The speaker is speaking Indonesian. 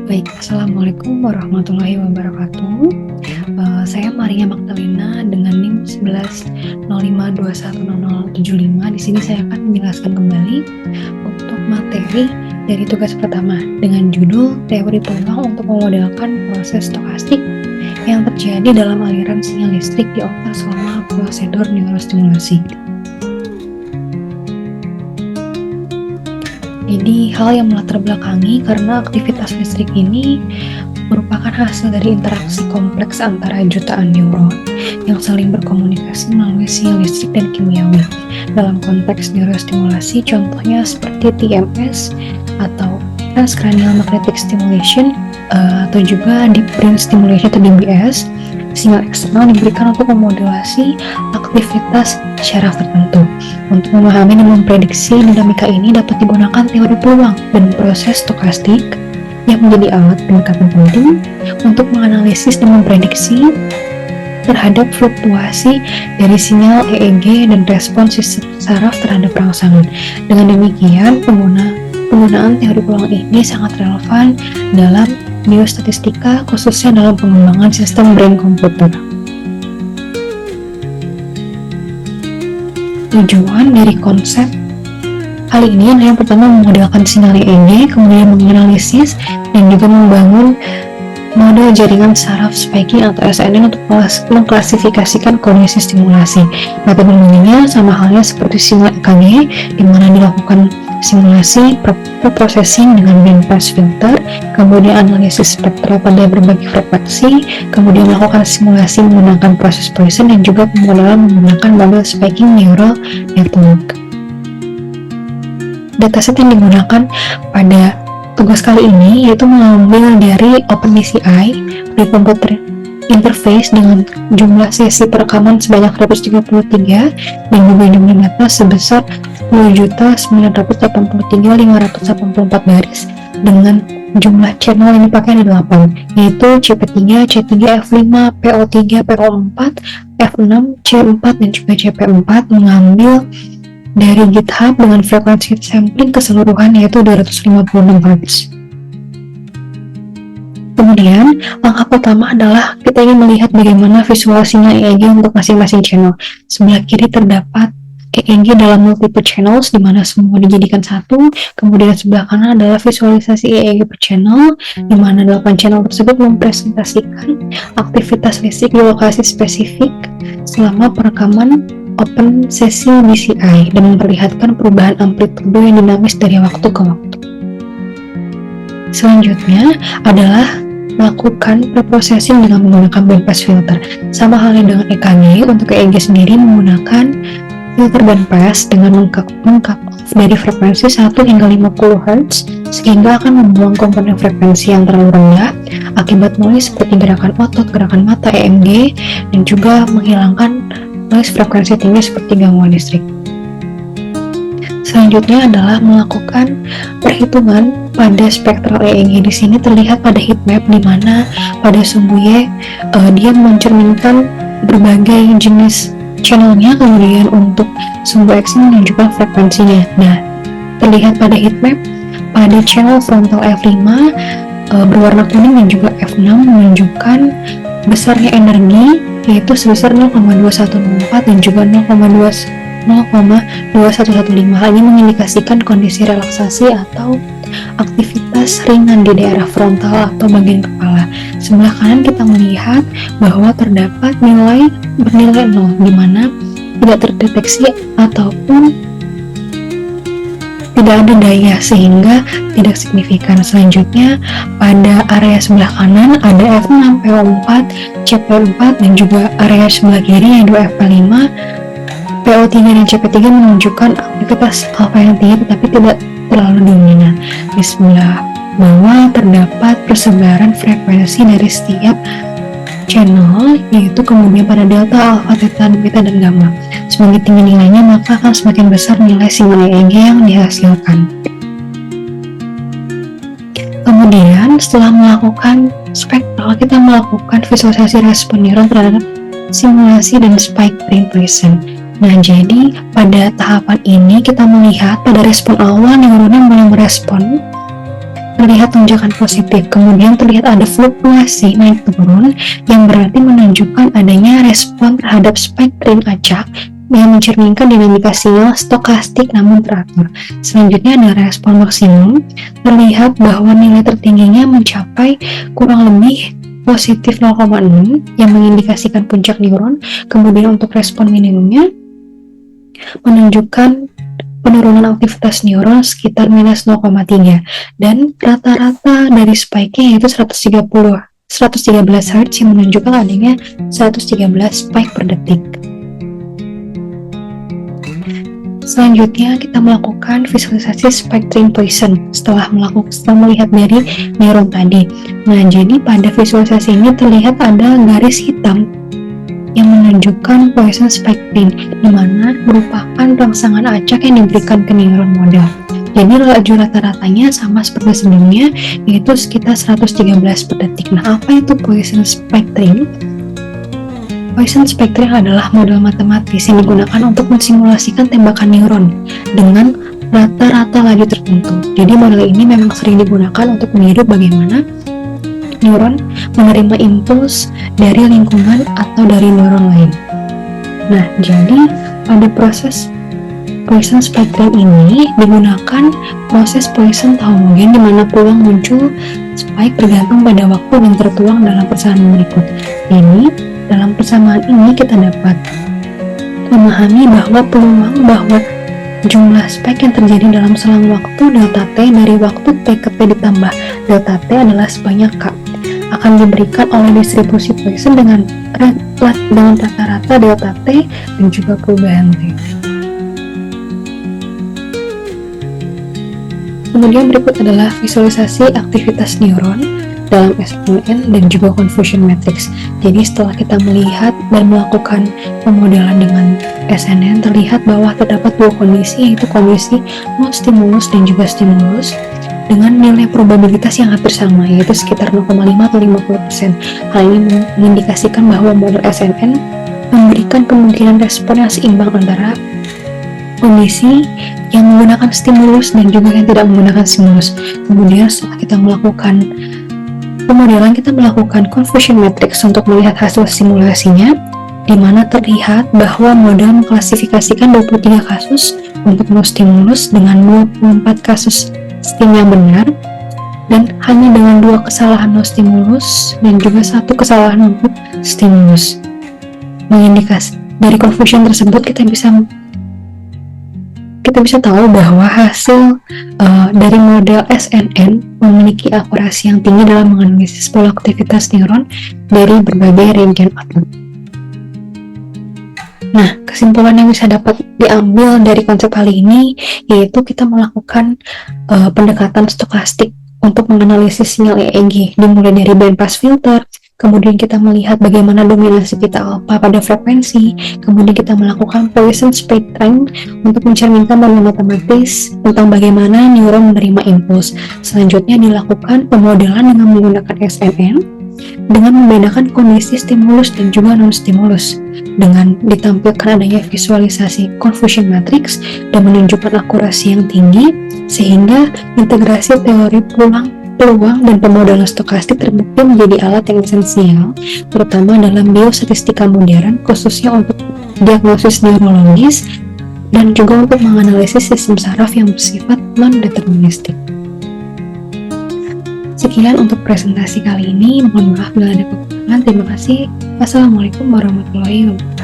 Baik, Assalamualaikum warahmatullahi wabarakatuh. Saya Maria Magdalena dengan NIM 1105210075. Di sini saya akan menjelaskan kembali untuk materi dari tugas pertama dengan judul Teori Peluang untuk Memodelkan Proses Stokastik yang terjadi dalam aliran sinyal listrik di otak selama prosedur neurostimulasi. Jadi hal yang melatar belakangi karena aktivitas listrik ini merupakan hasil dari interaksi kompleks antara jutaan neuron yang saling berkomunikasi melalui sinyal listrik dan kimiawi. Dalam konteks neurostimulasi, contohnya seperti TMS atau transcranial magnetic stimulation atau juga deep brain stimulation atau DBS. Sinyal eksternal diberikan untuk memodulasi aktivitas syaraf tertentu. Untuk memahami dan memprediksi dinamika ini dapat digunakan teori peluang dan proses stokastik yang menjadi alat pendekatan penting untuk menganalisis dan memprediksi terhadap fluktuasi dari sinyal EEG dan respons sistem saraf terhadap rangsangan. Dengan demikian, penggunaan teori peluang ini sangat relevan dalam biostatistika, khususnya dalam pengembangan sistem brain komputer. Tujuan dari konsep hal ini adalah yang pertama memodelkan sinyal EEG, kemudian menganalisis dan juga membangun model jaringan saraf spiking atau SNN untuk mengklasifikasikan kondisi stimulasi. Metodologinya sama halnya seperti sinyal EKG, di mana dilakukan simulasi pre-processing dengan bandpass filter, kemudian analisis spektral pada berbagai frekuensi, kemudian melakukan simulasi menggunakan proses Poisson dan juga pemodelan menggunakan model spiking neural network. Dataset yang digunakan pada tugas kali ini yaitu mengambil dari OpenBCI di komputer interface dengan jumlah sesi perekaman sebanyak 133 dan juga jumlah data sebesar 10.983.584 baris dengan jumlah channel yang dipakai ada 8, yaitu CP3, C3, F5, PO3, PO4, F6, C4 dan juga CP4 mengambil dari GitHub dengan frekuensi sampling keseluruhan yaitu 256 Hz. Kemudian, langkah pertama adalah kita ingin melihat bagaimana visual sinyal EEG untuk masing-masing channel. Sebelah kiri terdapat EEG dalam multiple channels di mana semua dijadikan satu. Kemudian sebelah kanan adalah visualisasi EEG per channel di mana 8 channel tersebut mempresentasikan aktivitas listrik di lokasi spesifik selama perekaman open sesi BCI dan memperlihatkan perubahan amplitudo yang dinamis dari waktu ke waktu. Selanjutnya adalah melakukan preprocessing dengan menggunakan bandpass filter. Sama halnya dengan EKG, untuk EEG sendiri menggunakan filter bandpass dengan meng-cut off dari frekuensi 1 hingga 50 Hz sehingga akan membuang komponen frekuensi yang terlalu rendah akibat noise seperti gerakan otot, gerakan mata, EMG, dan juga menghilangkan noise frekuensi tinggi seperti gangguan listrik. Selanjutnya adalah melakukan perhitungan pada spektral EEG. Di sini terlihat pada heatmap di mana pada sumbu Y dia mencerminkan berbagai jenis channelnya, kemudian untuk sumbu X menunjukkan frekuensinya. Nah, terlihat pada heatmap pada channel frontal F5 berwarna kuning dan juga F6 menunjukkan besarnya energi yaitu sebesar 0,2104 dan juga 0,2115. Hal ini mengindikasikan kondisi relaksasi atau aktivitas ringan di daerah frontal atau bagian kepala. Sebelah kanan kita melihat bahwa terdapat nilai bernilai 0 di mana tidak terdeteksi ataupun tidak ada daya sehingga tidak signifikan. Selanjutnya pada area sebelah kanan ada F6, PO4, CP4 dan juga area sebelah kiri yaitu FP5, PO3 dan CP3 menunjukkan aktivitas alfa yang tinggi tetapi tidak terlalu dominan. Di sebelah bawah terdapat persebaran frekuensi dari setiap channel, yaitu kemudian pada delta, alfa, theta, beta, dan gamma. Semakin tinggi nilainya maka akan semakin besar nilai sinyal EEG yang dihasilkan. Kemudian setelah melakukan spektral, kita melakukan visualisasi respon neuron terhadap simulasi dan spike brain present. Nah, jadi pada tahapan ini kita melihat pada respon awal neuronnya mulai merespon terlihat lonjakan positif, kemudian terlihat ada fluktuasi naik turun yang berarti menunjukkan adanya respon terhadap spektrum acak yang mencerminkan dinamika sinyal stokastik namun teratur. Selanjutnya ada respon maksimum, terlihat bahwa nilai tertingginya mencapai kurang lebih positif 0,6 yang mengindikasikan puncak neuron. Kemudian untuk respon minimumnya menunjukkan penurunan aktivitas neuron sekitar minus 0,3 dan rata-rata dari spike-nya yaitu 113 Hz yang menunjukkan adanya 113 spike per detik. Selanjutnya kita melakukan visualisasi spectrum Poisson setelah melihat dari neuron tadi. Nah, jadi pada visualisasi ini terlihat ada garis hitam yang menunjukkan Poisson spectrum, di mana merupakan rangsangan acak yang diberikan ke neuron model. Jadi laju rata-ratanya sama seperti sebelumnya, yaitu sekitar 113 per detik. Nah, apa itu Poisson spectrum? Poisson spectrum adalah model matematis yang digunakan untuk mensimulasikan tembakan neuron dengan rata-rata laju tertentu. Jadi model ini memang sering digunakan untuk meniru bagaimana neuron menerima impuls dari lingkungan atau dari neuron lain. Nah, jadi pada proses Poisson spectrum ini digunakan proses Poisson homogen di mana peluang muncul spike bergantung pada waktu dan tertuang dalam persamaan berikut. Ini dalam persamaan ini kita dapat memahami bahwa peluang bahwa jumlah spike yang terjadi dalam selang waktu delta T dari waktu T ke T ditambah delta T adalah sebanyak K akan diberikan oleh distribusi Poisson dengan rata-rata delta T dan juga perubahan T. Kemudian berikut adalah visualisasi aktivitas neuron dalam SNN dan juga confusion matrix. Jadi setelah kita melihat dan melakukan pemodelan dengan SNN, terlihat bahwa terdapat dua kondisi, yaitu kondisi non stimulus dan juga stimulus dengan nilai probabilitas yang hampir sama, yaitu sekitar 0,5 atau 50%. Hal ini mengindikasikan bahwa model SNN memberikan kemungkinan respon yang seimbang antara kondisi yang menggunakan stimulus dan juga yang tidak menggunakan stimulus. Kemudian setelah kita melakukan pemodelan, kita melakukan confusion matrix untuk melihat hasil simulasinya, di mana terlihat bahwa model mengklasifikasikan 23 kasus untuk no stimulus dengan 24 kasus stim yang benar, dan hanya dengan 2 kesalahan no stimulus dan juga 1 kesalahan untuk stimulus. Mengindikasi dari confusion tersebut kita bisa tahu bahwa hasil dari model SNN memiliki akurasi yang tinggi dalam menganalisis pola aktivitas neuron dari berbagai region otak. Nah, kesimpulan yang bisa dapat diambil dari konsep kali ini yaitu kita melakukan pendekatan stokastik untuk menganalisis sinyal EEG, dimulai dari bandpass filter. Kemudian kita melihat bagaimana dominasi kita alfa pada frekuensi. Kemudian kita melakukan Poisson spectrum untuk mencerminkan model matematis tentang bagaimana neuron menerima impuls. Selanjutnya dilakukan pemodelan dengan menggunakan SNN dengan membedakan kondisi stimulus dan juga non-stimulus dengan ditampilkan adanya visualisasi confusion matrix dan menunjukkan akurasi yang tinggi, sehingga integrasi teori peluang dan pemodelan stokastik terbukti menjadi alat yang esensial, terutama dalam biostatistika modern, khususnya untuk diagnosis neurologis dan juga untuk menganalisis sistem saraf yang bersifat non-deterministik. Sekian untuk presentasi kali ini. Mohon maaf bila ada kekurangan. Terima kasih. Wassalamualaikum warahmatullahi wabarakatuh.